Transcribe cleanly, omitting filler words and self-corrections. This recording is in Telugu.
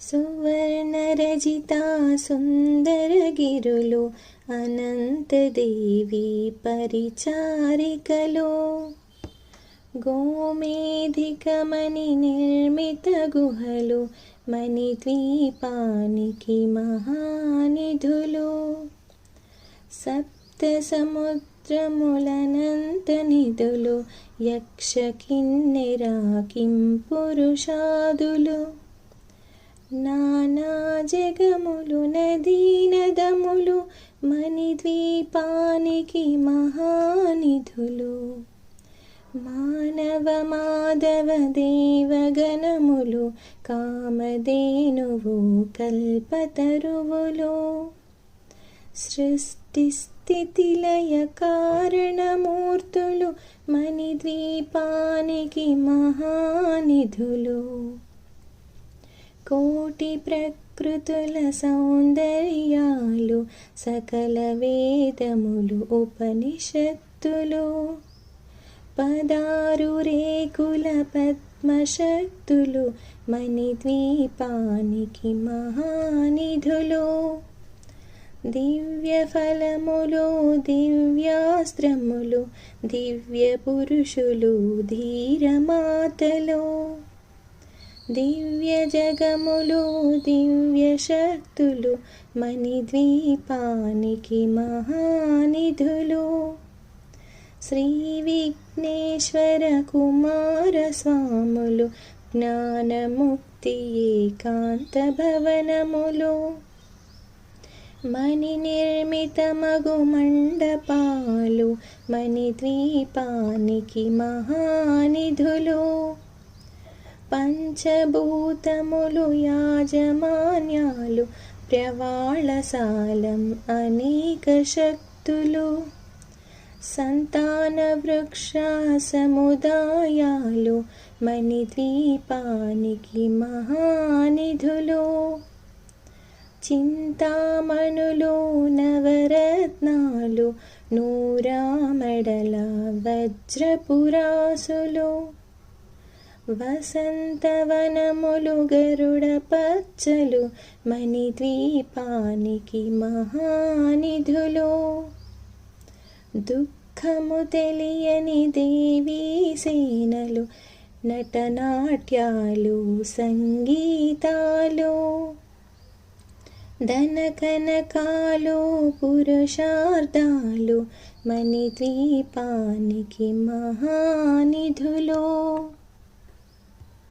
సువర్ణరజితా సుందరగిరులు అనంతదేవి పరిచారికలో గోమేధికమణి నిర్మిత గుహలు మణిద్వీపానికి మహానిధులు సప్త సముద్రములనంత నిధులు యక్ష కిన్నెర కింపురుషాదులు నానా జగములు నదీనదములు మణిద్వీపానికి మహానిధులు మానవ మాధవ దేవగణములు కామధేనువు కల్పతరువులు సృష్టి స్థితి లయ కారణమూర్తులు మణిద్వీపానికి మహానిధులు కోటి ప్రకృతుల సౌందర్యాలు సకల వేదములు ఉపనిషత్తులు పదారు రేకుల పద్మశక్తులు మణిద్వీపానికి మహానిధులు దివ్య ఫలములు దివ్యాస్త్రములు దివ్య పురుషులు ధీరమాతలు దివ్య జగములు దివ్య శక్తులు మణిద్వీపానికి మహానిధులు శ్రీ విఘ్నేశ్వర కుమారస్వాములు జ్ఞానముక్తి ఏకాంత భవనములు మణి నిర్మితమగు మండపాలు మణిద్వీపానికి మహానిధులు పంచభూతములు యాజమాన్యాలు ప్రవాళసాలం అనేక శక్తులు సంతాన వృక్ష సముదాయాలు మణిద్వీపానికి మహానిధులు చింతామణులు నవరత్నాలు నూరామడల వజ్రపురాసులు వసంతవనములు గరుడ పచ్చలు మణిద్వీపానికి మహానిధులు దుఃఖము తెలియని దేవీ సేనలు నటనాట్యాలు సంగీతాలు ధనకనకాలు పురుషార్థాలు మణిద్వీపానికి మహానిధులు